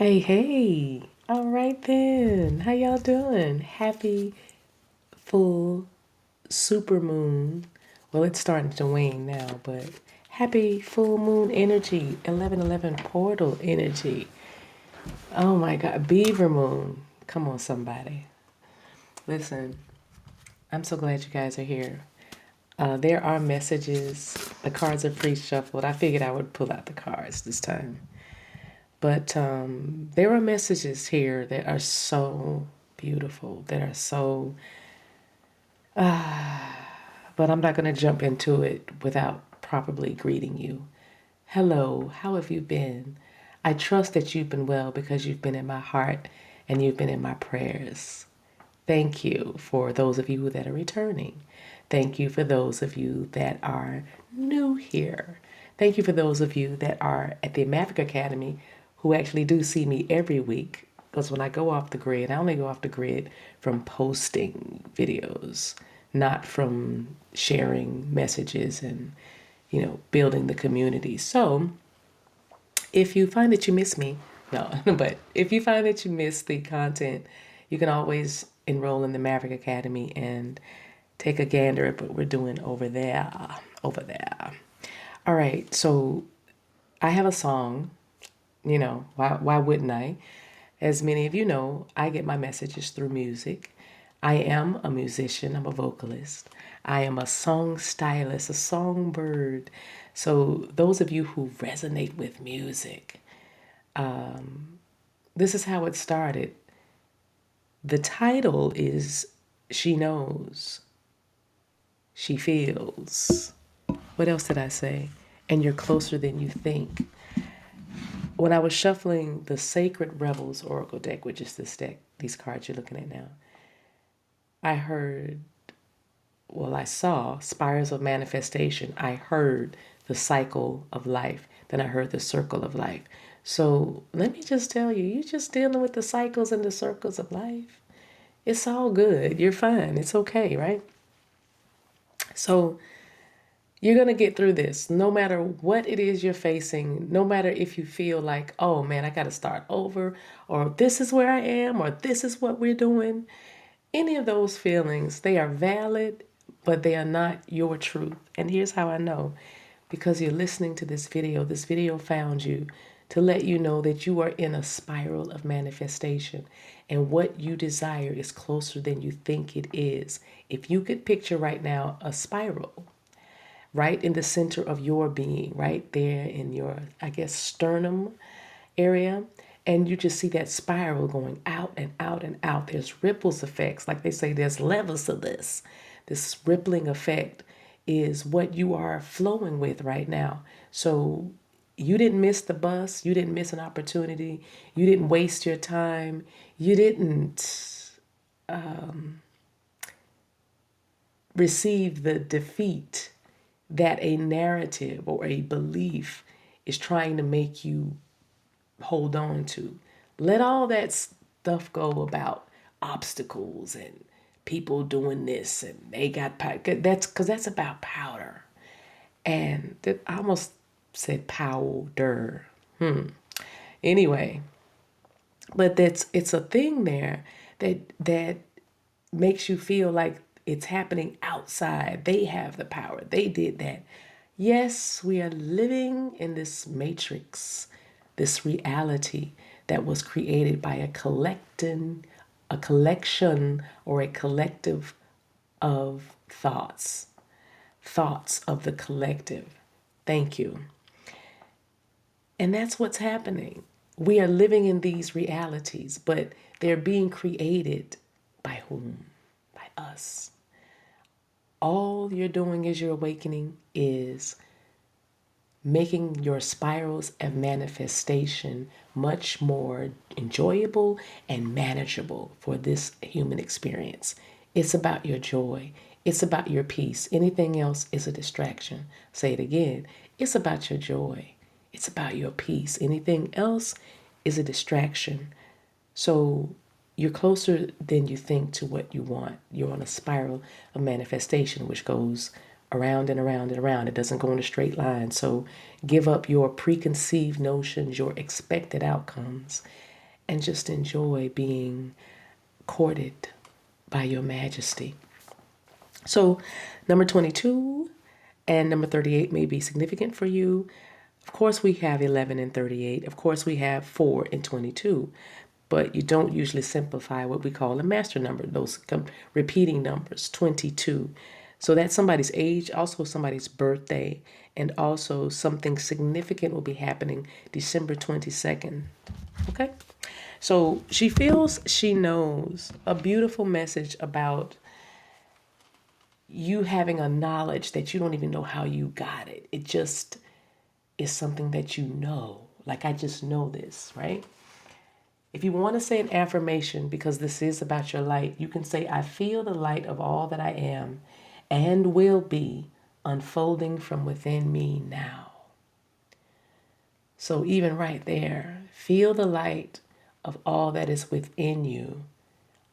Hey, hey. All right then. How y'all doing? Happy full super moon. Well, it's starting to wane now, but happy full moon energy, 1111 portal energy. Oh my God, beaver moon. Come on, somebody. Listen, I'm so glad you guys are here. There are messages. The cards are pre-shuffled. I figured I would pull out the cards this time. But there are messages here that are so beautiful, that are so, but I'm not going to jump into it without properly greeting you. Hello, how have you been? I trust that you've been well because you've been in my heart and you've been in my prayers. Thank you for those of you that are returning. Thank you for those of you that are new here. Thank you for those of you that are at the Maverick Academy who actually do see me every week. Because when I go off the grid, I only go off the grid from posting videos, not from sharing messages and, building the community. So if you find that you miss me, no, but if you find that you miss the content, you can always enroll in the Maverick Academy and take a gander at what we're doing over there. Over there. All right, so I have a song. Why wouldn't I? As many of you know, I get my messages through music. I am a musician, I'm a vocalist. I am a song stylist, a songbird. So, those of you who resonate with music, this is how it started. The title is She Knows, She Feels. What else did I say? And you're closer than you think. When I was shuffling the Sacred Rebels Oracle deck, which is this deck, these cards you're looking at now, I heard, well, I saw spirals of manifestation. I heard the cycle of life. Then I heard the circle of life. So let me just tell you, you're just dealing with the cycles and the circles of life. It's all good. You're fine. It's okay, right? So you're going to get through this no matter what it is you're facing, no matter if you feel like, oh man, I got to start over, or this is where I am, or this is what we're doing. Any of those feelings, they are valid, but they are not your truth. And here's how I know. Because you're listening to this video. This video found you to let you know that you are in a spiral of manifestation. And what you desire is closer than you think it is. If you could picture right now a spiral, right in the center of your being, right there in your, I guess, sternum area. And you just see that spiral going out and out and out. There's ripples effects. Like they say, there's levels to this. This rippling effect is what you are flowing with right now. So you didn't miss the bus. You didn't miss an opportunity. You didn't waste your time. You didn't receive the defeat that a narrative or a belief is trying to make you hold on to. Let all that stuff go about obstacles and people doing this and they got power. That's because that's about powder. And I almost said powder. Anyway, but it's a thing there that makes you feel like it's happening outside. They have the power. They did that. Yes, we are living in this matrix, this reality that was created by a collection or a collective of thoughts of the collective. Thank you. And that's what's happening. We are living in these realities, but they're being created by whom? By us. All you're doing as you're awakening is making your spirals of manifestation much more enjoyable and manageable for this human experience. It's about your joy. It's about your peace. Anything else is a distraction. Say it again. It's about your joy. It's about your peace. Anything else is a distraction. So you're closer than you think to what you want. You're on a spiral of manifestation, which goes around and around and around. It doesn't go in a straight line. So give up your preconceived notions, your expected outcomes, and just enjoy being courted by your majesty. So number 22 and number 38 may be significant for you. Of course, we have 11 and 38. Of course, we have 4 and 22. But you don't usually simplify what we call a master number, those repeating numbers, 22. So that's somebody's age, also somebody's birthday, and also something significant will be happening December 22nd. Okay? So she feels she knows, a beautiful message about you having a knowledge that you don't even know how you got it. It just is something that you know. Like, I just know this, right? If you want to say an affirmation, because this is about your light, you can say, I feel the light of all that I am and will be unfolding from within me now. So even right there, feel the light of all that is within you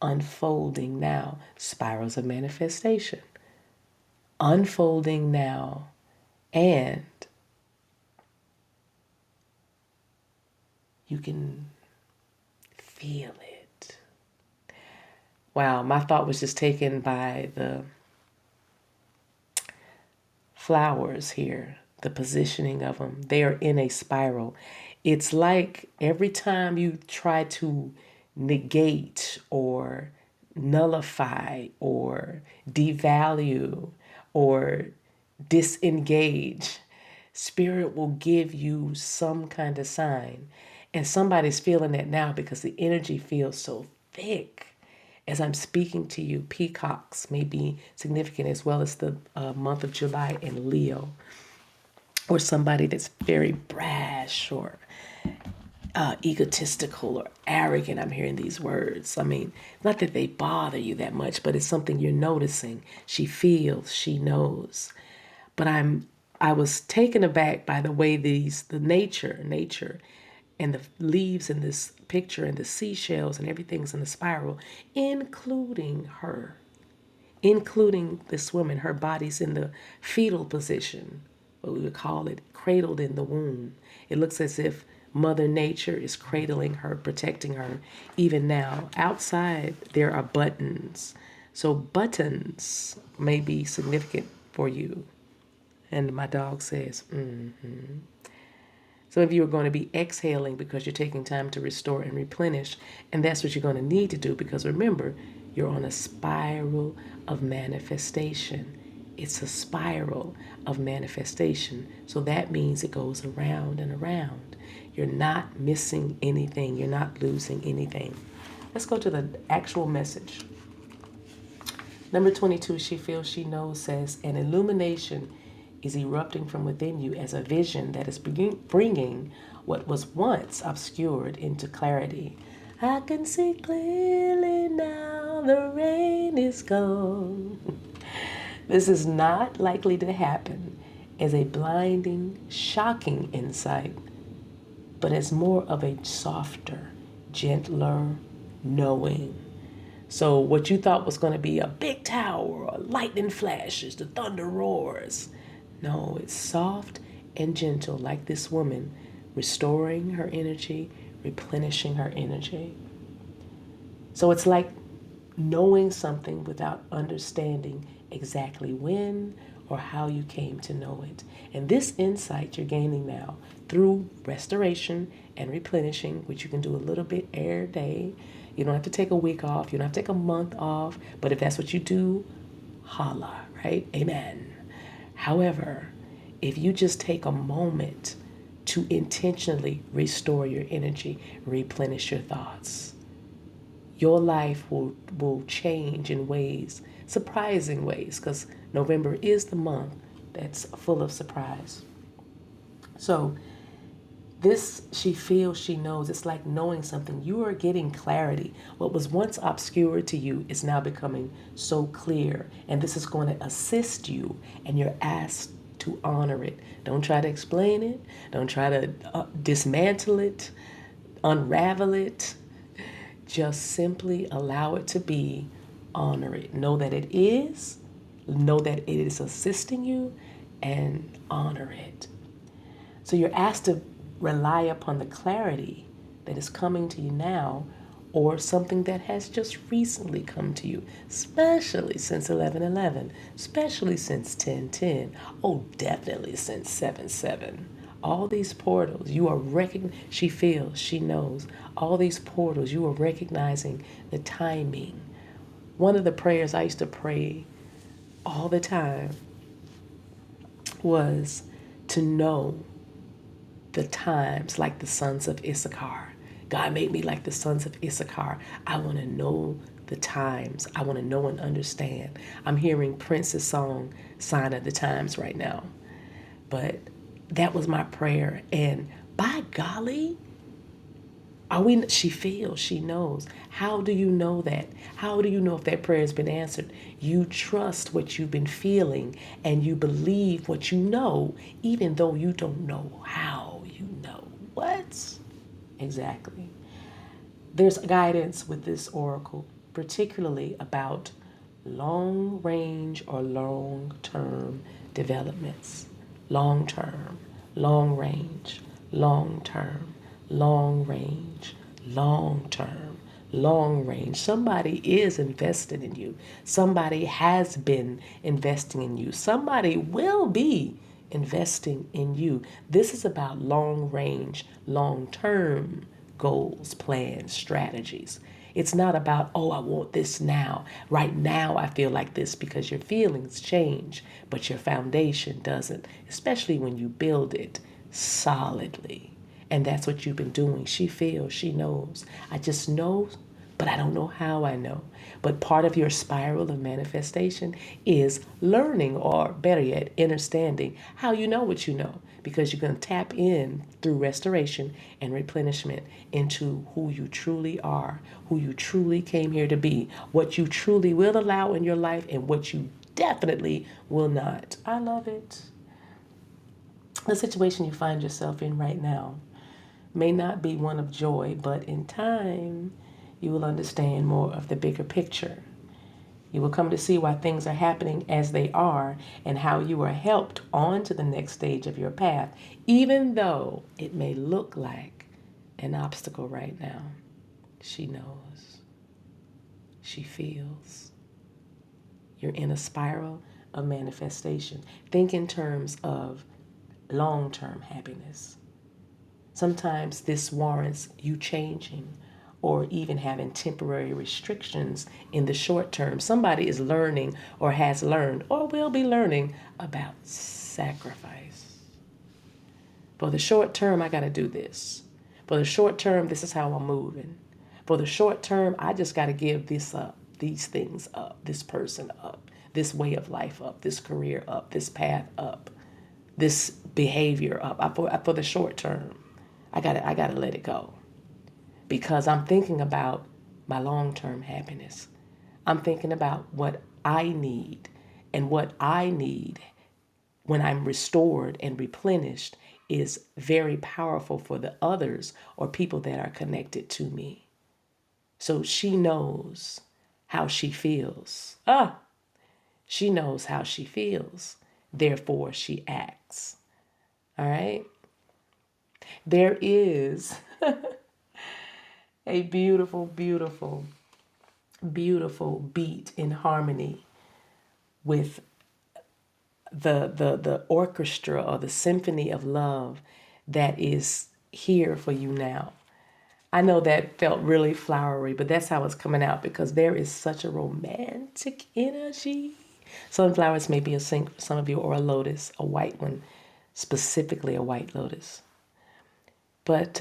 unfolding now. Spirals of manifestation. Unfolding now. And you can feel it. Wow, my thought was just taken by the flowers here, the positioning of them. They are in a spiral. It's like every time you try to negate or nullify or devalue or disengage, Spirit will give you some kind of sign. And somebody's feeling that now because the energy feels so thick. As I'm speaking to you, peacocks may be significant, as well as the month of July in Leo, or somebody that's very brash or egotistical or arrogant. I'm hearing these words. I mean, not that they bother you that much, but it's something you're noticing. She feels, she knows. But I was taken aback by the way the nature and the leaves in this picture and the seashells and everything's in the spiral, including her, including this woman. Her body's in the fetal position, what we would call it, cradled in the womb. It looks as if Mother Nature is cradling her, protecting her. Even now, outside there are buttons. So buttons may be significant for you. And my dog says, mm-hmm. Some of you are going to be exhaling because you're taking time to restore and replenish. And that's what you're going to need to do, because remember, you're on a spiral of manifestation. It's a spiral of manifestation. So that means it goes around and around. You're not missing anything. You're not losing anything. Let's go to the actual message. Number 22, she feels she knows, says, an illumination is erupting from within you as a vision that is bringing what was once obscured into clarity. I can see clearly now, the rain is gone. This is not likely to happen as a blinding, shocking insight, but as more of a softer, gentler knowing. So what you thought was going to be a big tower, or lightning flashes, the thunder roars. No, it's soft and gentle, like this woman, restoring her energy, replenishing her energy. So it's like knowing something without understanding exactly when or how you came to know it. And this insight you're gaining now through restoration and replenishing, which you can do a little bit every day. You don't have to take a week off. You don't have to take a month off. But if that's what you do, holla, right? Amen. However, if you just take a moment to intentionally restore your energy, replenish your thoughts, your life will change in ways, surprising ways, because November is the month that's full of surprise. So this, she feels, she knows, it's like knowing something. You are getting clarity. What was once obscure to you is now becoming so clear. And this is going to assist you, and you're asked to honor it. Don't try to explain it. Don't try to dismantle it, unravel it. Just simply allow it to be, honor it. Know that it is, know that it is assisting you, and honor it. So you're asked to rely upon the clarity that is coming to you now, or something that has just recently come to you, especially since 11:11, especially since 10:10, oh, definitely since 7:7. All these portals, you are recognizing, she feels, she knows, all these portals, you are recognizing the timing. One of the prayers I used to pray all the time was to know the times like the sons of Issachar. God made me like the sons of Issachar. I want to know the times. I want to know and understand. I'm hearing Prince's song, Sign of the Times, right now. But that was my prayer. And by golly, she feels, she knows. How do you know that? How do you know if that prayer has been answered? You trust what you've been feeling and you believe what you know, even though you don't know how you know. What? Exactly. There's guidance with this oracle, particularly about long range or long term developments. Long term, long range, long term, long range, long term, long range. Somebody is invested in you. Somebody has been investing in you. Somebody will be investing in you. This is about long range, long term goals, plans, strategies. It's not about, oh, I want this now. Right now, I feel like this, because your feelings change, but your foundation doesn't, especially when you build it solidly. And that's what you've been doing. She feels, she knows. I just know, but I don't know how I know. But part of your spiral of manifestation is learning, or better yet, understanding how you know what you know, because you're going to tap in through restoration and replenishment into who you truly are, who you truly came here to be, what you truly will allow in your life, and what you definitely will not. I love it. The situation you find yourself in right now may not be one of joy, but in time, you will understand more of the bigger picture. You will come to see why things are happening as they are and how you are helped on to the next stage of your path, even though it may look like an obstacle right now. She knows. She feels. You're in a spiral of manifestation. Think in terms of long-term happiness. Sometimes this warrants you changing or even having temporary restrictions in the short term. Somebody is learning or has learned or will be learning about sacrifice. For the short term, I got to do this. For the short term, this is how I'm moving. For the short term, I just got to give this up, these things up, this person up, this way of life up, this career up, this path up, this behavior up. For the short term, I gotta let it go, because I'm thinking about my long-term happiness. I'm thinking about what I need, and what I need when I'm restored and replenished is very powerful for the others or people that are connected to me. So she knows how she feels. She knows how she feels. Therefore, she acts. All right? There is a beautiful, beautiful, beautiful beat in harmony with the orchestra or the symphony of love that is here for you now. I know that felt really flowery, but that's how it's coming out, because there is such a romantic energy. Sunflowers may be a some of you, or a lotus, a white one, specifically a white lotus. But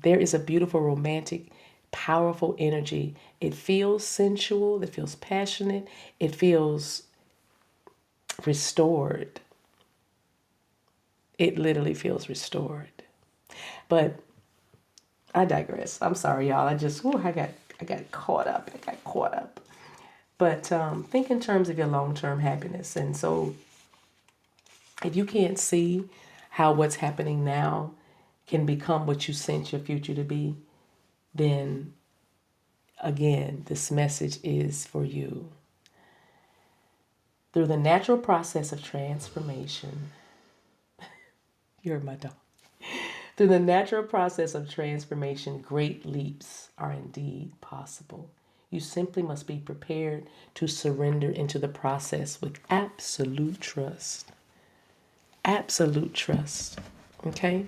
there is a beautiful, romantic, powerful energy. It feels sensual. It feels passionate. It feels restored. It literally feels restored. But I digress. I'm sorry, y'all. I got caught up. I got caught up. But think in terms of your long-term happiness. And so if you can't see how what's happening now can become what you sense your future to be, then again, this message is for you. Through the natural process of transformation, you're my dog. Through the natural process of transformation, great leaps are indeed possible. You simply must be prepared to surrender into the process with absolute trust. Absolute trust. Okay?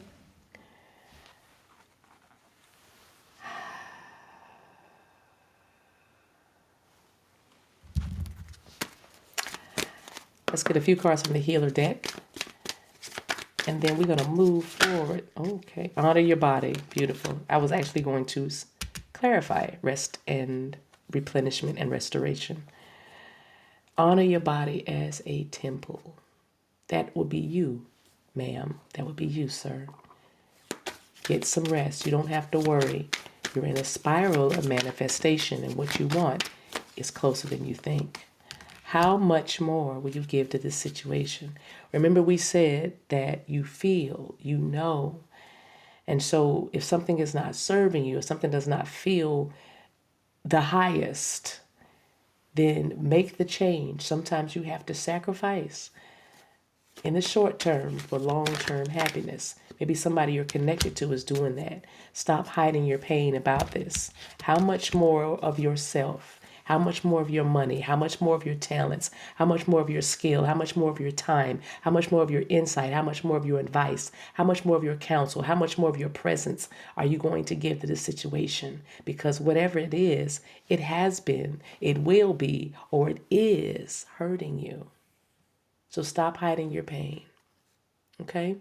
Let's get a few cards from the healer deck. And then we're going to move forward. Okay. Honor your body. Beautiful. I was actually going to clarify rest and replenishment and restoration. Honor your body as a temple. That would be you, ma'am. That would be you, sir. Get some rest. You don't have to worry. You're in a spiral of manifestation, and what you want is closer than you think. How much more will you give to this situation? Remember, we said that you feel, you know. And so if something is not serving you, if something does not feel the highest, then make the change. Sometimes you have to sacrifice in the short term for long-term happiness. Maybe somebody you're connected to is doing that. Stop hiding your pain about this. How much more of yourself? How much more of your money? How much more of your talents? How much more of your skill? How much more of your time? How much more of your insight? How much more of your advice? How much more of your counsel? How much more of your presence are you going to give to this situation? Because whatever it is, it has been, it will be, or it is hurting you. So stop hiding your pain. Okay?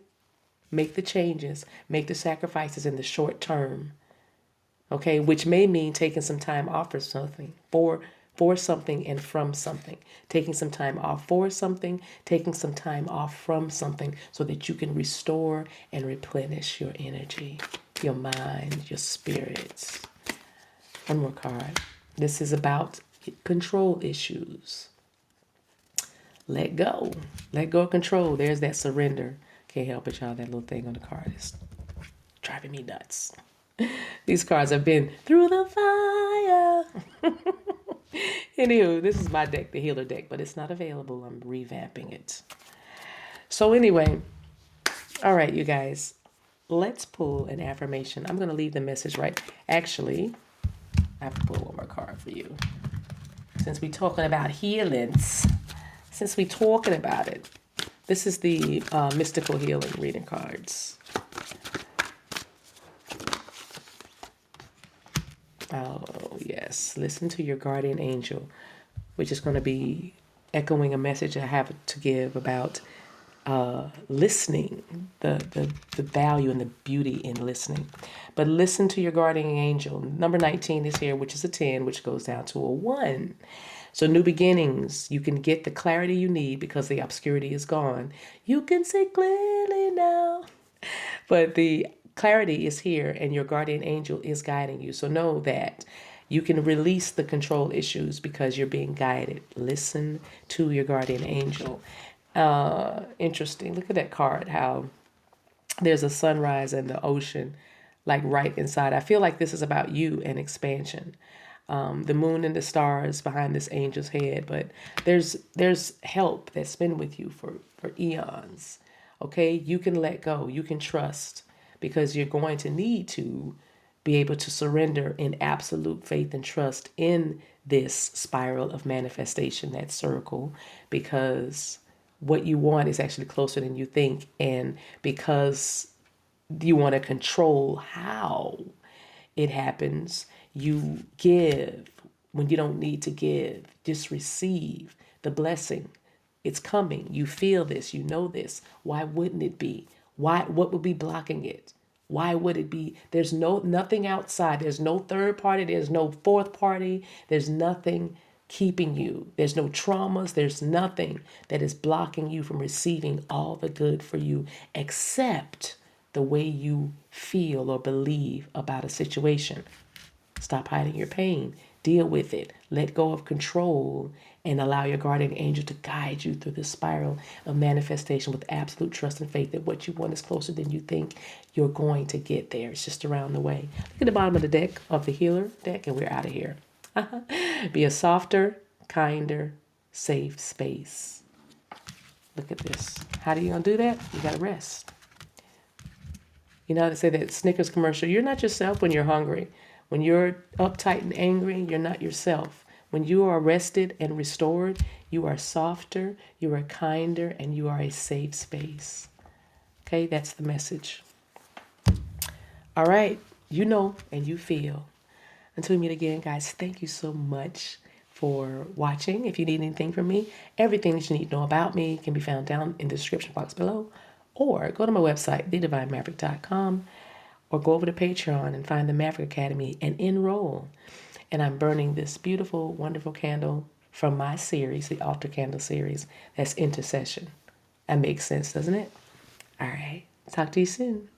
Make the changes, make the sacrifices in the short term. Okay, which may mean taking some time off for something, for something and from something. Taking some time off for something, taking some time off from something so that you can restore and replenish your energy, your mind, your spirits. One more card. This is about control issues. Let go. Let go of control. There's that surrender. Can't help it, y'all. That little thing on the card is driving me nuts. These cards have been through the fire. Anywho, this is my deck, the healer deck, but it's not available. I'm revamping it. So anyway, all right, you guys, let's pull an affirmation. I'm going to leave the message right. Actually, I have to pull one more card for you. Since we're talking about healings, since we're talking about it, this is the mystical healing reading cards. Oh, yes. Listen to your guardian angel, which is going to be echoing a message I have to give about listening, the value and the beauty in listening. But listen to your guardian angel. Number 19 is here, which is a 10, which goes down to a 1. So new beginnings, you can get the clarity you need because the obscurity is gone. You can see clearly now. But the clarity is here and your guardian angel is guiding you. So know that you can release the control issues because you're being guided. Listen to your guardian angel. Interesting. Look at that card, how there's a sunrise and the ocean, like right inside. I feel like this is about you and expansion. The moon and the stars behind this angel's head, but there's help that's been with you for eons. Okay, you can let go, you can trust, because you're going to need to be able to surrender in absolute faith and trust in this spiral of manifestation, that circle, because what you want is actually closer than you think, and because you want to control how it happens, you give when you don't need to give. Just receive the blessing. It's coming. You feel this. You know this. Why wouldn't it be? Why? What would be blocking it? Why would it be? There's nothing outside. There's no third party. There's no fourth party. There's nothing keeping you. There's no traumas. There's nothing that is blocking you from receiving all the good for you except the way you feel or believe about a situation. Stop hiding your pain. Deal with it. Let go of control and allow your guardian angel to guide you through the spiral of manifestation with absolute trust and faith that what you want is closer than you think. You're going to get there. It's just around the way. Look at the bottom of the deck, of the healer deck, and we're out of here. Be a softer, kinder, safe space. Look at this. How do you gonna do that? You gotta rest. You know how to say that Snickers commercial? You're not yourself when you're hungry. When you're uptight and angry, you're not yourself. When you are rested and restored, you are softer, you are kinder, and you are a safe space. Okay, that's the message. All right, you know and you feel. Until we meet again, guys, thank you so much for watching. If you need anything from me, everything that you need to know about me can be found down in the description box below. Or go to my website, thedivinemaverick.com, or go over to Patreon and find the Maverick Academy and enroll. And I'm burning this beautiful, wonderful candle from my series, the Altar Candle series, that's Intercession. That makes sense, doesn't it? All right. Talk to you soon.